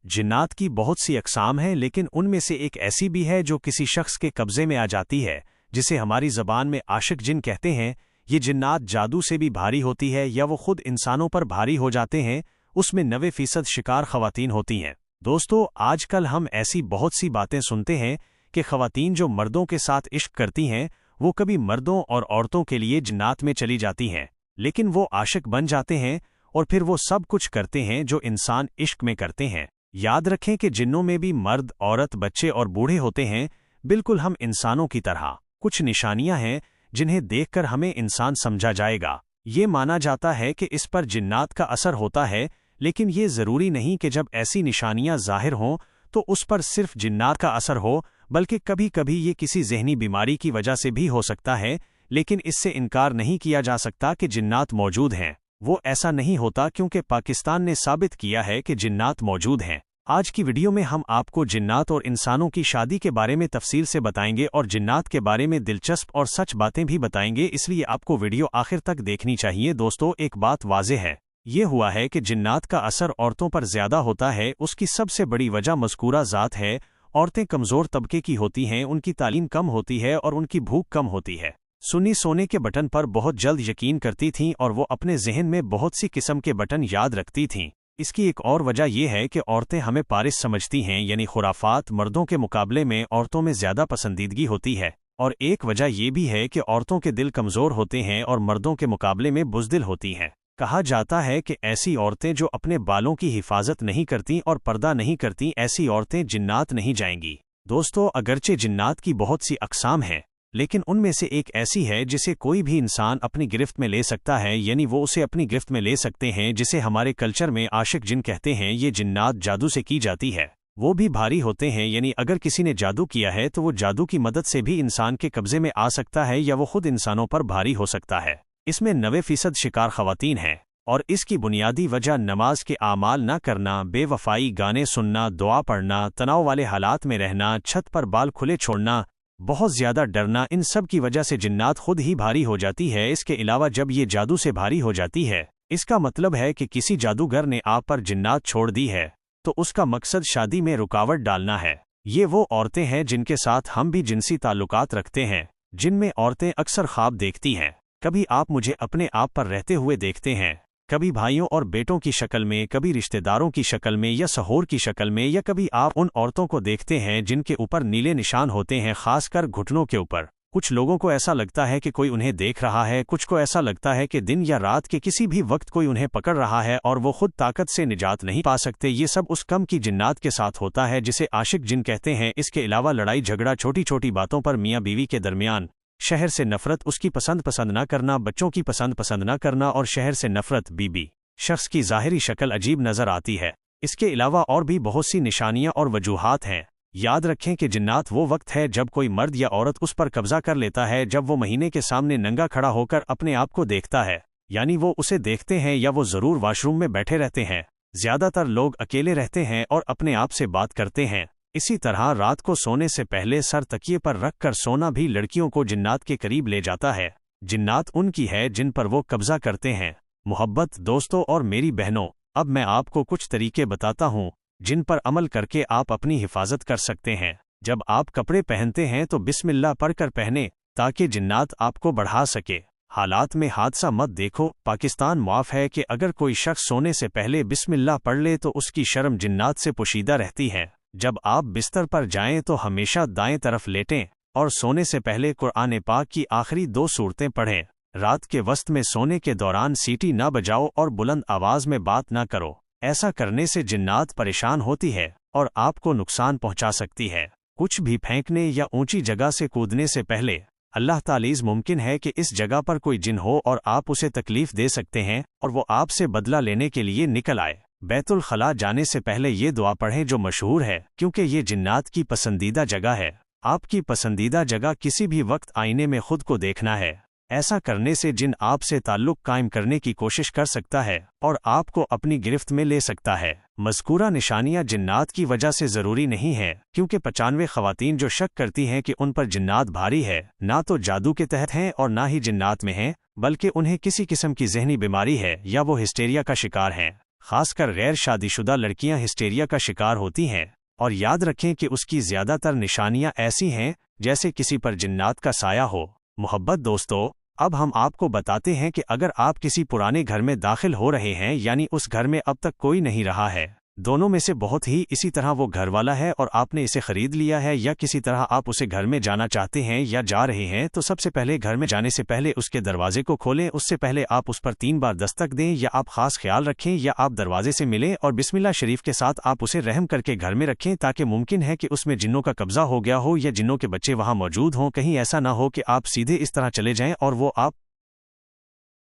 जिन्नात की बहुत सी अक़साम हैं, लेकिन उनमें से एक ऐसी भी है जो किसी शख्स के कब्ज़े में आ जाती है, जिसे हमारी ज़बान में आशिक जिन कहते हैं। ये जिन्नात जादू से भी भारी होती है या वो खुद इंसानों पर भारी हो जाते हैं। उसमें 90% शिकार ख़वातीन होती हैं। दोस्तों, आजकल हम ऐसी बहुत सी बातें सुनते हैं कि ख़वातीन जो मर्दों के साथ इश्क करती हैं, वो कभी मर्दों और औरतों के लिए जिन्नात में चली जाती हैं, लेकिन वो आशिक बन जाते हैं और फिर वो सब कुछ करते हैं जो इंसान इश्क में करते हैं। याद रखें कि जिन्नों में भी मर्द, औरत, बच्चे और बूढ़े होते हैं, बिल्कुल हम इंसानों की तरह। कुछ निशानियां हैं जिन्हें देखकर हमें इंसान समझा जाएगा। ये माना जाता है कि इस पर जिन्नात का असर होता है, लेकिन ये ज़रूरी नहीं कि जब ऐसी निशानियां ज़ाहिर हों तो उस पर सिर्फ जिन्नात का असर हो, बल्कि कभी कभी ये किसी ज़हनी बीमारी की वजह से भी हो सकता है। लेकिन इससे इनकार नहीं किया जा सकता कि जिन्नात मौजूद हैं। वो ऐसा नहीं होता क्योंकि पाकिस्तान ने साबित किया है कि जिन्नात मौजूद हैं। आज की वीडियो में हम आपको जिन्नात और इंसानों की शादी के बारे में तफसील से बताएंगे और जिन्नात के बारे में दिलचस्प और सच बातें भी बताएंगे, इसलिए आपको वीडियो आखिर तक देखनी चाहिए। दोस्तों, एक बात वाज़ेह है, ये हुआ है कि जिन्नात का असर औरतों पर ज़्यादा होता है। उसकी सबसे बड़ी वजह मज़कूरा ज़ात है। औरतें कमज़ोर तबके की होती हैं, उनकी तालीम कम होती है और उनकी भूख कम होती है। सुन्नी सोने के बटन पर बहुत जल्द यकीन करती थीं और वो अपने जहन में बहुत सी किस्म के बटन याद रखती थीं। इसकी एक और वजह यह है कि औरतें हमें पारिस समझती हैं, यानी खुराफात मर्दों के मुकाबले में औरतों में ज़्यादा पसंदीदगी होती है। और एक वजह यह भी है कि औरतों के दिल कमज़ोर होते हैं और मर्दों के मुकाबले में बुज़दिल होती हैं। कहा जाता है कि ऐसी औरतें जो अपने बालों की हिफाजत नहीं करती और पर्दा नहीं करती, ऐसी औरतें जिन्नात नहीं जाएंगी। दोस्तों, अगरचे जिन्नात की बहुत सी अक़साम हैं, लेकिन उनमें से एक ऐसी है जिसे कोई भी इंसान अपनी गिरफ्त में ले सकता है, यानी वो उसे अपनी गिरफ्त में ले सकते हैं, जिसे हमारे कल्चर में आशिक जिन कहते हैं। ये जिन्नात जादू से की जाती है। वो भी भारी होते हैं, यानी अगर किसी ने जादू किया है तो वो जादू की मदद से भी इंसान के कब्जे में आ सकता है या वो खुद इंसानों पर भारी हो सकता है। इसमें 90% शिकार ख़वातीन हैं और इसकी बुनियादी वजह नमाज के आमाल न करना, बेवफाई, गाने सुनना, दुआ पढ़ना, तनाव वाले हालात में रहना, छत पर बाल खुले छोड़ना, बहुत ज़्यादा डरना, इन सब की वजह से जिन्नात खुद ही भारी हो जाती है। इसके अलावा जब ये जादू से भारी हो जाती है, इसका मतलब है कि किसी जादूगर ने आप पर जिन्नात छोड़ दी है, तो उसका मकसद शादी में रुकावट डालना है। ये वो औरतें हैं जिनके साथ हम भी जिनसी ताल्लुकात रखते हैं, जिनमें औरतें अक्सर ख्वाब देखती हैं। कभी आप मुझे अपने आप पर रहते हुए देखते हैं, कभी भाइयों और बेटों की शक्ल में, कभी रिश्तेदारों की शक्ल में या सहोर की शक्ल में, या कभी आप उन औरतों को देखते हैं जिनके ऊपर नीले निशान होते हैं, खासकर घुटनों के ऊपर। कुछ लोगों को ऐसा लगता है कि कोई उन्हें देख रहा है, कुछ को ऐसा लगता है कि दिन या रात के किसी भी वक्त कोई उन्हें पकड़ रहा है और वो खुद ताकत से निजात नहीं पा सकते। ये सब उस कम की जिन्नात के साथ होता है जिसे आशिक जिन कहते हैं। इसके अलावा लड़ाई झगड़ा, छोटी छोटी बातों पर मियाँ बीवी के दरमियान, शहर से नफरत, उसकी पसंद न करना, बच्चों की पसंद न करना और शहर से नफरत, बीबी शख्स की ज़ाहिरी शक्ल अजीब नज़र आती है। इसके अलावा और भी बहुत सी निशानियां और वजूहात हैं। याद रखें कि जिन्नात वो वक्त है जब कोई मर्द या औरत उस पर कब्जा कर लेता है, जब वो महीने के सामने नंगा खड़ा होकर अपने आप को देखता है, यानी वो उसे देखते हैं या वो ज़रूर वॉशरूम में बैठे रहते हैं। ज़्यादातर लोग अकेले रहते हैं और अपने आप से बात करते हैं। इसी तरह रात को सोने से पहले सर तकिए पर रख कर सोना भी लड़कियों को जिन्नात के करीब ले जाता है। जिन्नात उनकी है जिन पर वो कब्जा करते हैं। मोहब्बत दोस्तों और मेरी बहनों, अब मैं आपको कुछ तरीके बताता हूँ जिन पर अमल करके आप अपनी हिफाजत कर सकते हैं। जब आप कपड़े पहनते हैं तो बिस्मिल्लाह पढ़कर पहने, ताकि जिन्नात आपको बढ़ा सके। हालात में हादसा मत देखो। पाकिस्तान मुआफ है कि अगर कोई शख्स सोने से पहले बिस्मिल्लाह पढ़ ले तो उसकी शर्म जिन्नात से पोशीदा रहती है। जब आप बिस्तर पर जाएं तो हमेशा दाएं तरफ लेटें और सोने से पहले कुरान पाक की आखिरी 2 सूरतें पढ़ें। रात के वक्त में सोने के दौरान सीटी ना बजाओ और बुलंद आवाज में बात ना करो। ऐसा करने से जिन्नात परेशान होती है और आपको नुकसान पहुंचा सकती है। कुछ भी फेंकने या ऊंची जगह से कूदने से पहले अल्लाह तालीज़ मुमकिन है कि इस जगह पर कोई जिन हो और आप उसे तकलीफ दे सकते हैं और वो आपसे बदला लेने के लिए निकल आए। बैतुल खला जाने से पहले ये दुआ पढ़ें जो मशहूर है, क्योंकि ये जिन्नात की पसंदीदा जगह है। आपकी पसंदीदा जगह किसी भी वक्त आईने में खुद को देखना है। ऐसा करने से जिन आपसे ताल्लुक कायम करने की कोशिश कर सकता है और आपको अपनी गिरफ्त में ले सकता है। मज़कूरा निशानियां जिन्नात की वजह से ज़रूरी नहीं है, क्योंकि 95 ख़वातीन जो शक करती हैं कि उन पर जिन्नात भारी है, ना तो जादू के तहत हैं और ना ही जिन्नात में हैं, बल्कि उन्हें किसी किस्म की ज़हनी बीमारी है या वो हिस्टेरिया का शिकार हैं। خاص کر غیر شادی شدہ لڑکیاں ہسٹیریا کا شکار ہوتی ہیں، اور یاد رکھیں کہ اس کی زیادہ تر نشانیاں ایسی ہیں جیسے کسی پر جنات کا سایہ ہو۔ محبت دوستو، اب ہم آپ کو بتاتے ہیں کہ اگر آپ کسی پرانے گھر میں داخل ہو رہے ہیں، یعنی اس گھر میں اب تک کوئی نہیں رہا ہے، دونوں میں سے بہت ہی اسی طرح وہ گھر والا ہے اور آپ نے اسے خرید لیا ہے، یا کسی طرح آپ اسے گھر میں جانا چاہتے ہیں یا جا رہے ہیں، تو سب سے پہلے گھر میں جانے سے پہلے اس کے دروازے کو کھولیں۔ اس سے پہلے آپ اس پر 3 بار دستک دیں، یا آپ خاص خیال رکھیں، یا آپ دروازے سے ملیں اور بسم اللہ شریف کے ساتھ آپ اسے رحم کر کے گھر میں رکھیں، تاکہ ممکن ہے کہ اس میں جنوں کا قبضہ ہو گیا ہو یا جنوں کے بچے وہاں موجود ہوں۔ کہیں ایسا نہ ہو کہ آپ سیدھے اس طرح چلے جائیں اور وہ آپ